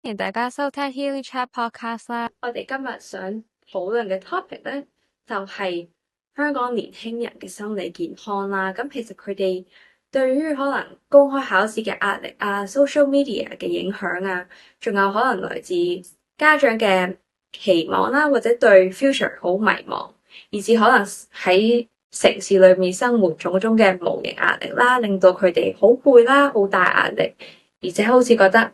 歡迎大家收聽 Healing Chat Podcast 啦。我哋今日想討論嘅 topic 咧，就係香港年輕人嘅心理健康啦。咁其實佢哋對於可能公開考試嘅壓力啊、social media 嘅影響啊，仲有可能來自家長嘅期望啦，或者對 future 好迷茫，以至可能喺城市裏面生活種種嘅無形壓力啦，令到佢哋好攰啦，好大壓力，而且好似覺得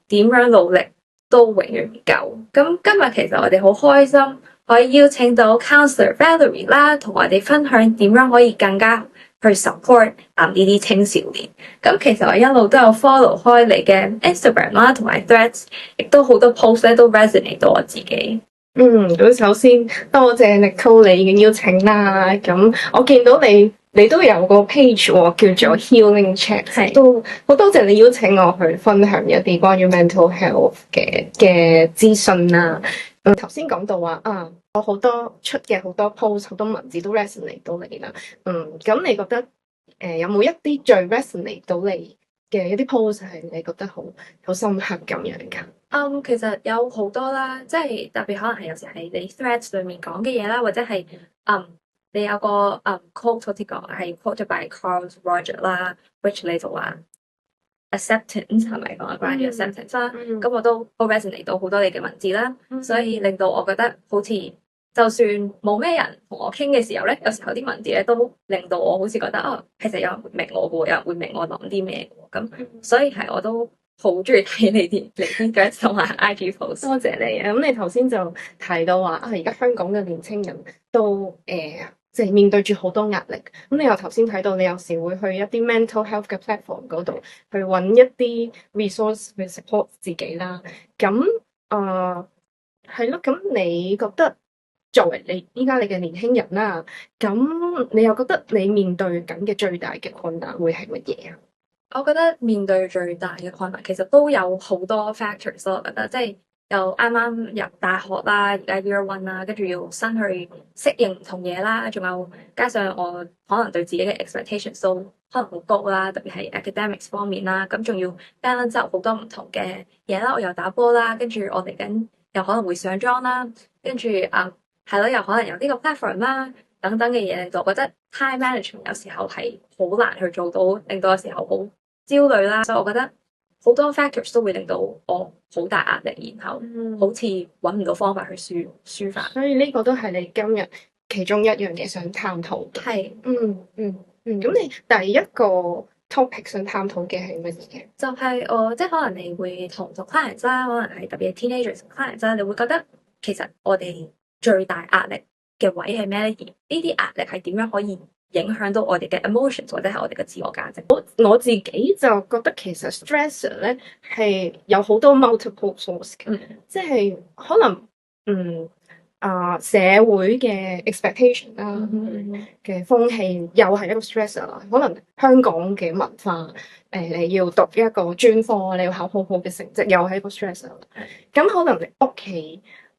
點樣努力都永遠唔夠。咁今日其實我哋好開心可以邀請到 Counselor Valerie 啦，同我哋分享點樣可以更加去 support 呢啲青少年。咁其實我一路都有 follow 開你嘅 Instagram 啦，同埋 Threads，亦都好多 post 咧都 resonate 到我自己。咁首先多謝 Nicole 你嘅邀請啦。咁我見到你都有個 page 叫做 Healing Chat，都好多謝你邀請我去分享一啲關於 mental health 嘅資訊啦。頭先講到話我好多出嘅好多 post 好多文字都 resonate 到你啦。咁你覺得有冇一啲最 resonate 到你嘅一啲 post 係你覺得好深刻咁樣㗎？其實有好多啦，即係特別可能係有時係你 threads 裏面講嘅嘢啦，或者係你有個quote 好似講係 quoted by Carl Roger 啦，which 你就話 acceptance 係咪講關於 acceptance 啦？咁我都好 resonate 到好多你嘅文字啦，所以令到我覺得好似就算冇咩人同我傾嘅時候咧，有時候啲文字咧都令到我好似覺得其實有人會明我嘅，有人會明我諗啲咩嘅，咁所以係我都好中意睇你啲 threads 同埋 IG post。多謝你啊！咁你頭先就提到話而家香港嘅年青人都即係面對住好多壓力。咁你又頭先睇到你有時會去一啲 mental health 嘅 platform 嗰度去揾一啲 resource 去 support 自己啦。咁係咯。咁你覺得作為你依家你嘅年輕人啦，咁你又覺得你面對緊嘅最大嘅困難會係乜嘢啊？我覺得面對最大嘅困難其實都有好多 factors 咯，我覺得即係又啱啱入大學啦，而家 year one 啦，跟住要新去適應唔同嘢啦，仲有加上我可能對自己嘅 expectations 都可能好高啦，特別係 academics 方面啦，咁仲要 balance 好多唔同嘅嘢啦，我又打波啦，跟住我嚟緊又可能會上妝啦，跟住係咯，又可能有呢個 platform 啦，等等嘅嘢，令到我覺得 time management 有時候係好難去做到，令到有時候好焦慮啦，所以我覺得好多 factors 都會令到我好大壓力，然後好似揾唔到方法去抒發。所以呢個都係你今日其中一樣嘢想探討嘅。係，咁你第一個 topic 想探討嘅係乜嘢？就係我即係可能你會同 clients 啦，可能係特別係 teenagers clients 啦，你會覺得其實我哋最大壓力嘅位係咩咧？而呢啲壓力係點樣可以影響到我哋嘅 emotions 或者係我哋嘅自我價值？我自己就覺得其實 stressor 咧係有好多 multiple source 嘅，即係可能社會嘅 expectation 啦嘅風氣又係一個 stressor 啦。可能香港嘅文化你要讀一個專科，你要考好好嘅成績，又係一個 stressor。咁可能你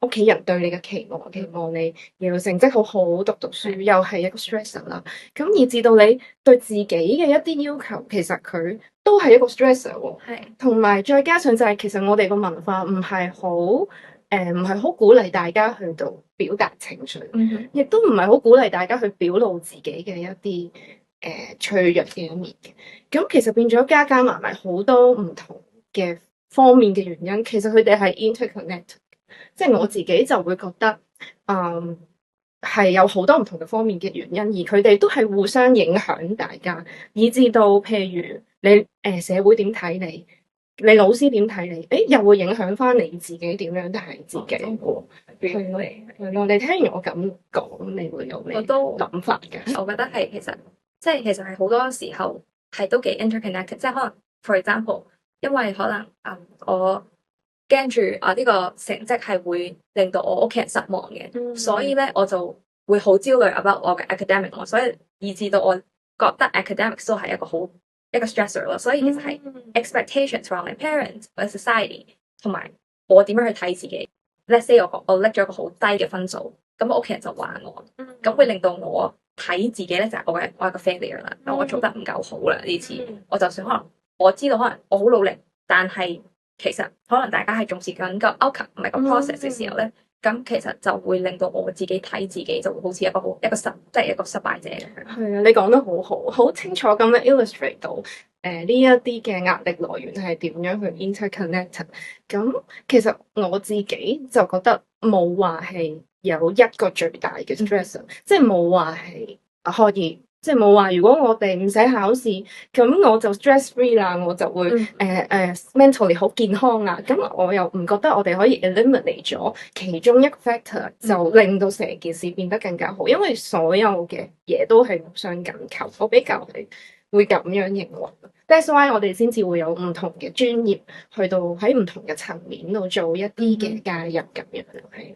屋企人對你嘅期望你要成績好好，讀書又係一個 stressor 啦。咁以至到你對自己嘅一啲要求，其實佢都係一個 stressor 喎。同埋再加上就係其實我哋個文化唔係好鼓勵大家去到表達情緒，亦都唔係好鼓勵大家去表露自己嘅一啲脆弱嘅一面嘅。咁其實變咗加埋好多唔同嘅方面嘅原因，其實佢哋係 interconnect。即係我自己就會覺得，係有好多唔同嘅方面嘅原因，而佢哋都係互相影響大家，以至到譬如你社會點睇你，你老師點睇你，又會影響翻你自己點樣睇自己。係咯，你聽完我咁講，你會有咩諗法㗎？我覺得係其實係好多時候係都幾 interconnected，即係可能 for example，因為可能我驚住呢個成績係會令到我屋企人失望嘅，所以咧我就會好焦慮 about 我嘅 academic，所以以至到我覺得 academics 都係一個 stressor 咯。所以其實係 expectations from my parents 或者 society 同埋我點樣去睇自己。Let's say 我拎咗一個好低嘅分數，咁我屋企人就話我，咁會令到我睇自己咧就係我係個 failure 啦，我做得唔夠好啦呢次。我就算可能我知道可能我好努力，但係其實可能大家係重視緊個 outcome 唔係個 process 嘅時候咧，咁其實就會令到我自己睇自己就會好似一個失敗者咁樣。係啊，你講得好好，好清楚咁樣 illustrate 到呢一啲嘅壓力來源係點樣去 interconnect。咁其實我自己就覺得冇話係有一個最大嘅 stress，即係冇話係可以。即係冇話，如果我哋唔使考試，咁我就 stress free 啦，我就會mentally 好健康啊。咁我又唔覺得我哋可以 eliminate 咗其中一個 factor，就令到成件事變得更加好。因為所有嘅嘢都係互相緊扣，我比較係會咁樣認為。That's why 我哋先至會有唔同嘅專業去到喺唔同嘅層面度做一啲嘅介入咁樣，係。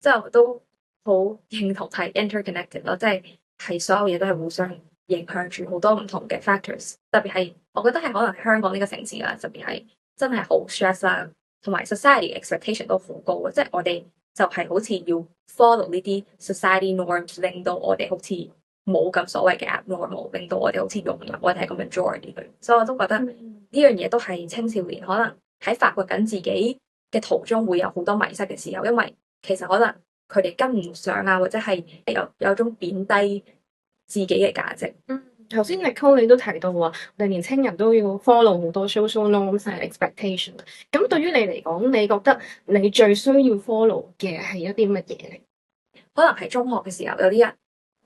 即係我都好認同係 interconnected 咯，即係所有嘢都係互相影響住好多唔同嘅 factors， 特別係我覺得係可能香港呢個城市啦，特別係真係好 stress 啦，同埋 society 嘅 expectation 都好高嘅，即係我哋就係好似要 follow 呢啲 society norms， 令到我哋好似冇咁所謂嘅 abnormal， 令到我哋好似融入我哋係咁 majority 嘅，所以我都覺得呢樣嘢都係青少年可能喺發掘緊自己嘅途中會有好多迷失嘅時候，因為其實可能佢哋跟唔上啊，或者係有種貶低自己嘅價值。頭先 Nicole 你都提到話，我哋年青人都要 follow 好多 social norms and expectation。咁對於你嚟講，你覺得你最需要 follow 嘅係一啲乜嘢咧？可能係中學嘅時候，有啲人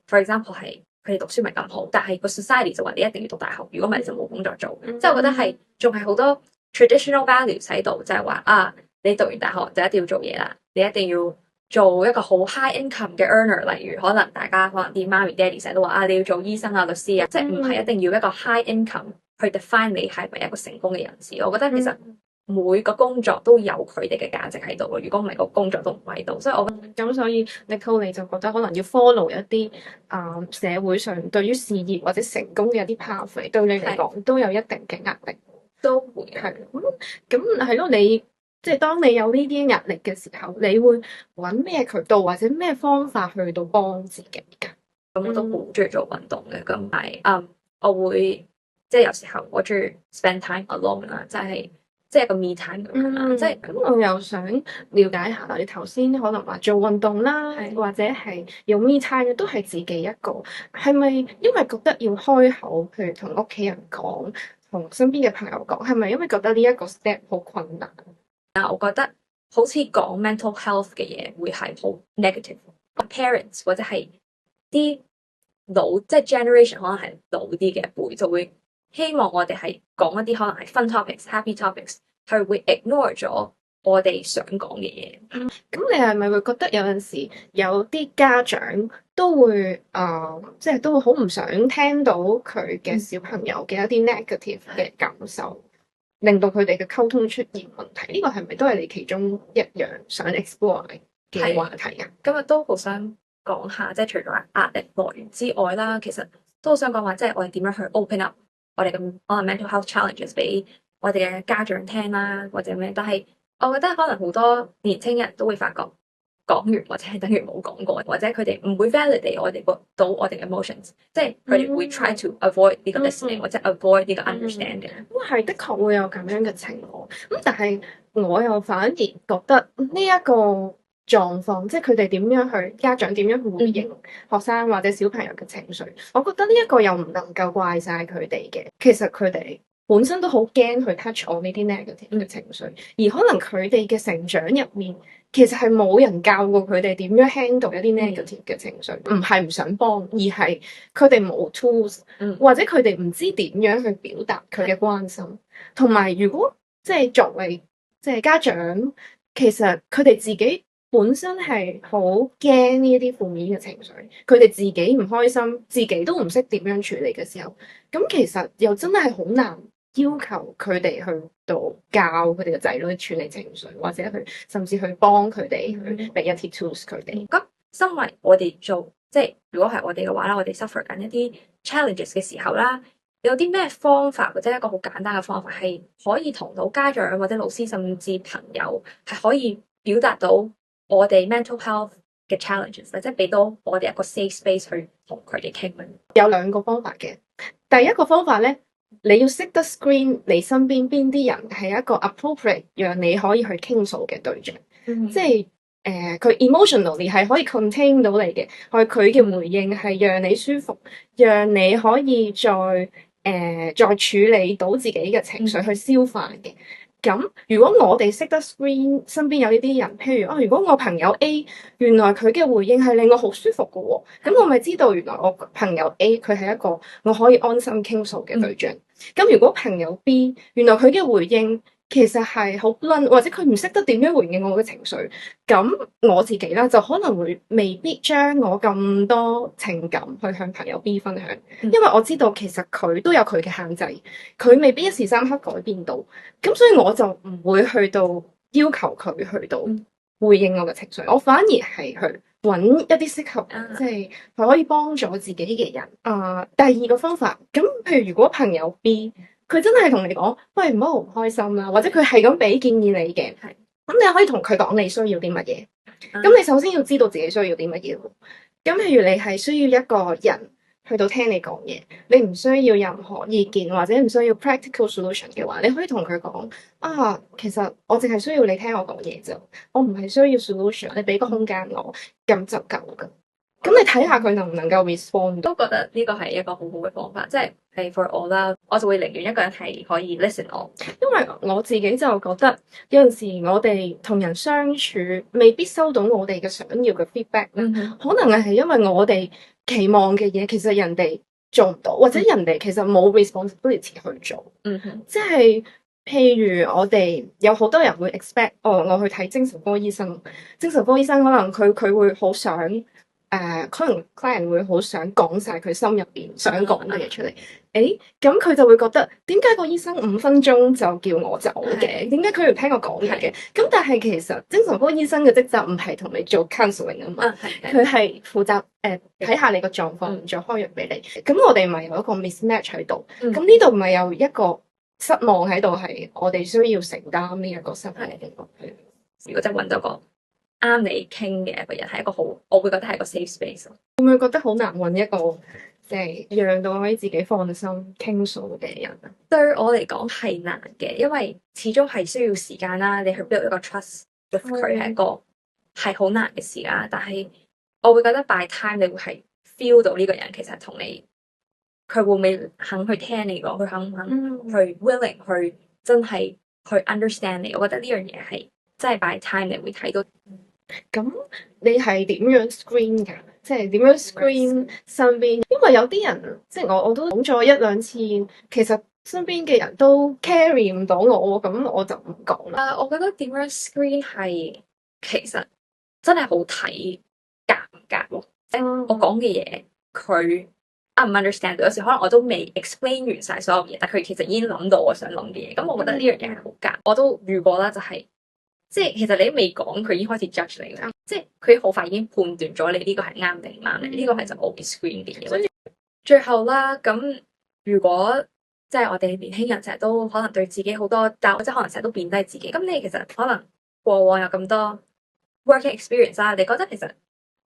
for example 係佢哋讀書唔係咁好，但係個 society 就話你一定要讀大學，如果唔係就冇工作做。即係我覺得係仲係好多 traditional values 喺度，就係話啊，你讀完大學就一定要做嘢啦，你一定要做一個好 high income 嘅 earner， 例如可能大家可能啲媽咪爹哋成日都話啊，你要做醫生啊、律師啊，即係唔係一定要一個 high income 去 define 你係咪一個成功嘅人士。我覺得其實每個工作都有佢哋嘅價值喺度嘅，如果唔係個工作都唔喺度。所以我咁所以 Nicole 你就覺得可能要 follow 一啲社會上對於事業或者成功嘅一啲 path， 對你嚟講都有一定嘅壓力，都會係咁係咯。你即係當你有呢啲壓力嘅時候，你會揾咩渠道或者咩方法去到幫自己㗎？咁我都好中意做運動嘅，咁係我會即係有時候我中意 spend time alone 啦，即係一個 me time 咁樣啦。即係咁我又想了解下，你頭先可能話做運動啦，或者係用 me time 都係自己一個，係咪因為覺得要開口，譬如同屋企人講，同身邊嘅朋友講，係咪因為覺得呢一個 step 好困難？我覺得好似講 mental health 嘅嘢會係好 negative。parents 或者係啲老即係 generation 可能係老啲嘅輩就會希望我哋係講一啲可能係 fun topics、happy topics， 係會 ignore 咗我哋想講嘅嘢。咁你係咪會覺得有陣時有啲家長都會即係都會好唔想聽到佢嘅小朋友嘅一啲 negative 嘅感受，令到佢哋嘅溝通出現問題？呢個係咪都係你其中一樣想 explore 嘅話題啊？今日都好想講下，即係除咗壓力來源之外啦，其實都好想講話，即係我哋點樣去 open up 我哋嘅可能 mental health challenges 俾我哋嘅家長聽啦，或者咩？但係我覺得可能好多年青人都會發覺講完或者係等於冇講過，或者佢哋唔會 validate 我哋到我哋嘅 emotions， 即係佢哋會 try to avoid 呢個 listening，或者 avoid 呢個 understanding。係的確會有咁樣嘅情況，咁但係我又反而覺得呢一個狀況，即係佢哋點樣去家長點樣去回應學生或者小朋友嘅情緒，我覺得呢一個又唔能夠怪晒佢哋嘅。其實佢哋本身都好驚去 touch on 呢啲 negative 嘅情緒，而可能佢哋嘅成長入面，其實係冇人教過佢哋點樣 handle 一啲 negative 嘅情緒，唔係唔想幫，而係佢哋冇 tools，或者佢哋唔知點樣去表達佢嘅關心。同埋如果即係作為即係家長，其實佢哋自己本身係好驚呢一啲負面嘅情緒，佢哋自己唔開心，自己都唔識點樣處理嘅時候，咁其實又真係好難要求佢哋去到教佢哋嘅仔女處理情緒，或者去甚至去幫佢哋去俾一啲 tools 佢哋。咁身為我哋做即係如果係我哋嘅話啦，我哋 suffer 緊一啲 challenges 嘅時候啦，有啲咩方法或者一個好簡單嘅方法係可以同到家長或者老師甚至朋友係可以表達到我哋 mental health 嘅 challenges， 即係俾到我哋一個 safe space 去同佢哋傾。有兩個方法嘅，第一個方法咧你要識得 screen 你身邊邊啲人係一個 appropriate 讓你可以去傾訴嘅對象，即係佢 emotionally 係可以 contain 到你嘅，佢嘅回應係讓你舒服，讓你可以再處理到自己嘅情緒去消化嘅。咁如果我哋識得 screen 身邊有呢啲人，譬如如果我朋友 A 原來佢嘅回應係令我好舒服嘅喎，咁我咪知道原來我朋友 A 佢係一個我可以安心傾訴嘅對象。咁如果朋友 B 原來佢嘅回應其實係好 blunt，或者佢唔識得點樣回應我嘅情緒，咁我自己啦就可能會未必將我咁多情感去向朋友 B 分享，因為我知道其實佢都有佢嘅限制，佢未必一時三刻改變到，咁所以我就唔會去到要求佢去到回應我嘅情緒，我反而係去揾一啲適合即係可以幫助自己嘅人。第二個方法，咁譬如如果朋友 B 佢真係同你講，喂，唔好唔開心啦，或者佢係咁俾建議你嘅，咁你可以同佢講你需要啲乜嘢。咁你首先要知道自己需要啲乜嘢。咁譬如你係需要一個人去到聽你講嘢，你唔需要任何意見或者唔需要 practical solution 嘅話，你可以同佢講其實我淨係需要你聽我講嘢啫，我唔係需要 solution，你俾個空間我，咁就夠㗎。咁你睇下佢能唔能夠 respond。都覺得呢個係一個好好嘅方法，即係 for 我啦，我就會寧願一個人係可以 listen 我，因為我自己就覺得有陣時我哋同人相處未必收到我哋嘅想要嘅 feedback，可能係因為我哋期望嘅嘢其實人哋做唔到，或者人哋其實冇 responsibility 去做。即係譬如我哋有好多人會 expect 我去睇精神科醫生，精神科醫生可能佢會好想可能 client 會好想講晒佢心入邊想講嘅嘢出嚟。咁佢就會覺得點解個醫生5分鐘就叫我走嘅？點解佢唔聽我講嘢嘅？咁但係其實精神科醫生嘅職責唔係同你做 counseling 啊嘛，佢係負責睇下你個狀況，再開藥俾你。咁我哋咪有一個 mismatch 喺度，咁呢度咪有一個失望喺度，係我哋需要承擔呢一個失望嘅。如果真係揾到個啱你傾嘅一個人，係一個好，我會覺得係一個 safe space。會唔會覺得好難揾一個即係讓到可以自己放心傾訴嘅人啊？對我嚟講係難嘅，因為始終係需要時間啦。你去 build 一個 trust with 佢係一個係好難嘅事啦。但係我會覺得 by time 你會係 feel 到呢個人其實同你，佢會唔會肯去聽你講，佢肯唔肯去 willing 去真係去 understand 你。我覺得呢樣嘢係真係 by time 你會睇到。咁你係點樣 screen 㗎？即係點樣 screen 身邊？因為有啲人即係我都講咗1、2次，其實身邊嘅人都 carry 唔到我，咁我就唔講啦。我覺得點樣 screen 係其實真係好睇夾唔夾咯。我講嘅嘢佢唔 understand 到，有時可能我都未 explain 完晒所有嘢，但佢其實已經諗到我想諗嘅嘢。咁我覺得呢樣嘢係好夾。我都遇過啦，就係即係其實你都未講，佢已經開始 judge 你啦。即係佢好快已經判斷咗你呢個係啱定唔啱，呢個係就我嘅 screen 嘅嘢。所以最後啦，咁如果即係我哋年輕人成日都可能對自己好多，但係即係可能成日都貶低自己。咁你其實可能過往有咁多 working experience 啦，你覺得其實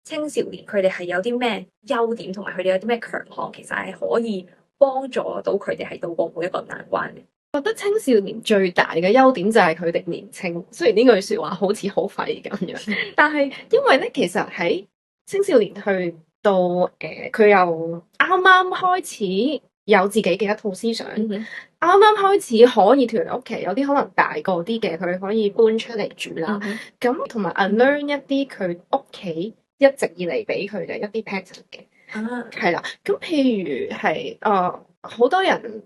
青少年佢哋係有啲咩優點，同埋佢哋有啲咩強項，其實係可以幫助到佢哋係度過每一個難關嘅。我覺得青少年最大嘅優點就係佢哋年輕，雖然呢句說話好似好廢咁樣，但係因為咧，其實喺青少年去到佢又啱啱開始有自己嘅一套思想，啱啱開始可以脫離屋企，有啲可能大個啲嘅佢可以搬出嚟住啦，咁同埋 unlearn 一啲佢屋企一直以嚟俾佢嘅一啲 pattern 嘅，係啦，咁譬如係好多人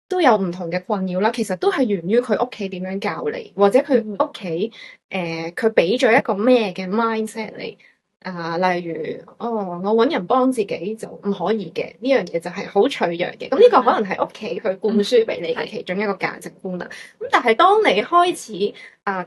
都有唔同嘅困擾啦，其實都係源於佢屋企點樣教你，或者佢屋企佢俾咗一個咩嘅 mindset 你例如我揾人幫自己就唔可以嘅，呢樣嘢就係好脆弱嘅。咁呢個可能係屋企去灌輸俾你嘅其中一個價值觀啦。咁但係當你開始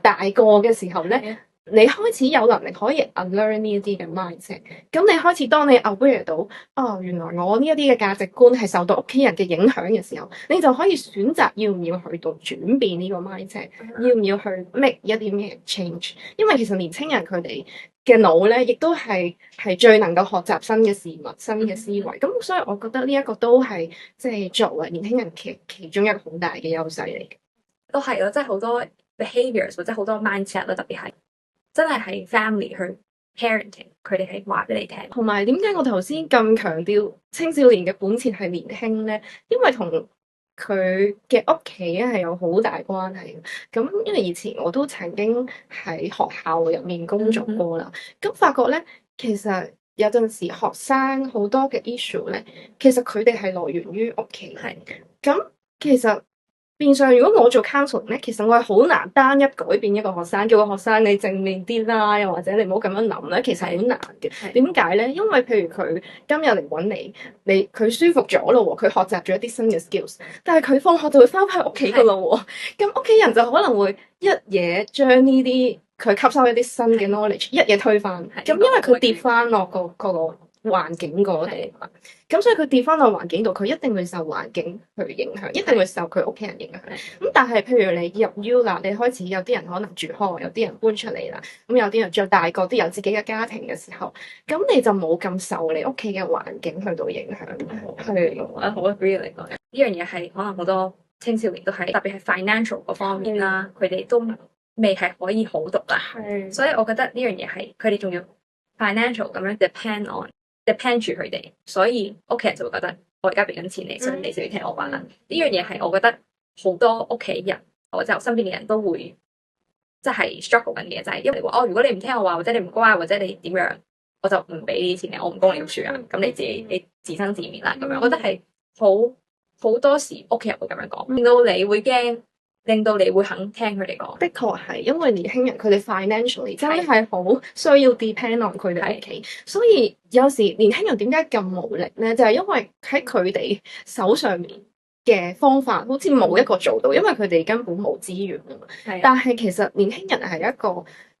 大個嘅時候咧，你開始有能力可以 unlearn 呢一啲嘅 mindset，咁你開始當你 aware 到，哦，原來我呢一啲嘅價值觀係受到屋企人嘅影響嘅時候，你就可以選擇要唔要去到轉變呢個 mindset，要唔要去 make 一啲咩 change，因為其實年輕人佢哋嘅腦咧，亦都係最能夠學習新嘅事物、新嘅思維，咁所以我覺得呢一個都係即係作為年輕人其中一個好大嘅優勢嚟嘅。都係咯，即係好多 behaviors 或者好多 mindset 咯，特別係真係 family 去 parenting，佢哋係話俾你聽。同埋點解我頭先咁強調青少年嘅本錢係年輕咧？因為同佢嘅屋企係有好大關係。咁因為以前我都曾經喺學校入面工作過啦，咁發覺咧，其實有陣時學生好多嘅 issue 咧，其實佢哋係來源於屋企。係咁其實變相，如果我做 counseling 咧，其實我係好難單一改變一個學生，叫個學生你正面啲啦，又或者你唔好咁樣諗咧，其實好難嘅。點解咧？因為譬如佢今日嚟揾你佢舒服咗咯喎，佢學習咗一啲新嘅 skills，但係佢放學就會翻返屋企噶咯喎，咁屋企人就可能會一嘢將呢啲佢吸收一啲新嘅 knowledge 一嘢推翻，咁因為佢跌翻落個環境嗰度嘛，咁所以佢跌翻落環境度，佢一定會受環境去影響，一定會受佢屋企人影響。咁但係譬如你入 U 啦，你開始有啲人可能住開，有啲人搬出嚟啦，咁有啲人再大個啲有自己嘅家庭嘅時候，咁你就冇咁受你屋企嘅環境去到影響。係，我好 agree 嚟講，呢樣嘢係可能好多青少年都係，特別係 financial 嗰方面啦，佢哋都未係可以好讀啦。係，所以我覺得呢樣嘢係佢哋仲要 financial 咁樣 depend 住佢哋，所以屋企人就會覺得我而家俾緊錢你，所以你就要聽我話啦。呢樣嘢係我覺得好多屋企人或者我身邊嘅人都會即係 struggle 緊嘅，就係因為話哦，如果你唔聽我話，或者你唔乖，或者你點樣，我就唔俾呢啲錢你，我唔供你讀書啊，咁你自生自滅啦咁樣。我覺得係好多時屋企人會咁樣講，令到你會驚。令到你會肯聽佢哋講，的確係因為年輕人佢哋 financially 真係好需要 depend on 佢哋屋企，所以有時年輕人點解咁無力咧？就係因為喺佢哋手上面嘅方法好似冇一個做到，因為佢哋根本冇資源啊嘛。但係其實年輕人係一個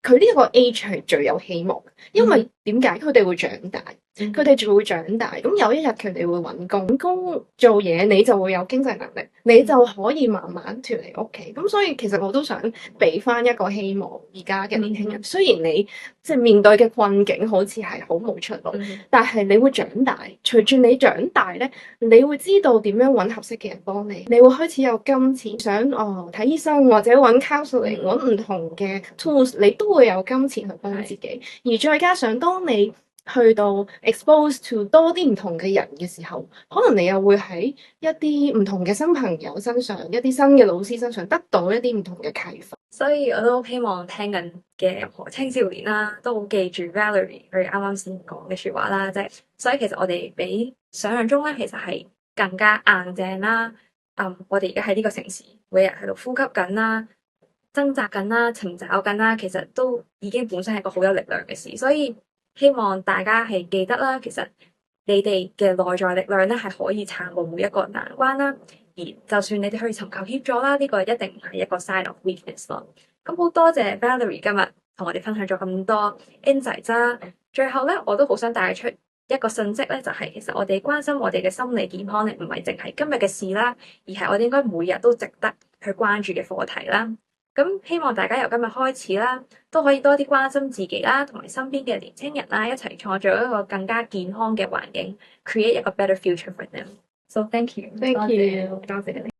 佢呢一個 age 係最有希望，因為點解佢哋會長大？佢哋就會長大，咁有一日佢哋會揾工做嘢，你就會有經濟能力，你就可以慢慢脫離屋企。咁所以其實我都想俾翻一個希望，而家嘅年輕人，雖然你即係面對嘅困境好似係好冇出路，但係你會長大。隨住你長大咧，你會知道點樣揾合適嘅人幫你，你會開始有金錢，想睇醫生或者揾 counseling，揾唔同嘅 tools，你都會有金錢去幫自己。而再加上當你去到 expose to 多啲唔同嘅人嘅時候，可能你又會喺一啲唔同嘅新朋友身上，一啲新嘅老師身上得到一啲唔同嘅啟發。所以我都希望聽緊嘅任何青少年啦，都好記住 Valerie 佢啱啱先講嘅說話啦，即係所以其實我哋比想象中咧，其實係更加硬淨啦。我哋而家喺呢個城市，每日喺度呼吸緊啦，掙扎緊啦，尋找緊啦，其實都已經本身係一個好有力量嘅事，所以。希望大家係記得啦，其實你哋嘅內在力量咧係可以撐過每一個難關啦。而就算你哋去尋求協助啦，呢個一定唔係一個 sign of weakness 咯。咁好多謝 Valerie 今日同我哋分享咗咁多 insight 啦。最後咧，我都好想帶出一個訊息咧，就係其實我哋關心我哋嘅心理健康咧，唔係淨係今日嘅事啦，而係我哋應該每日都值得去關注嘅課題啦。咁希望大家由今日開始啦，都可以多啲關心自己啦，同埋身邊嘅年輕人啦，一齊創造一個更加健康嘅環境，create 一個 better future for them. So thank you，多謝你。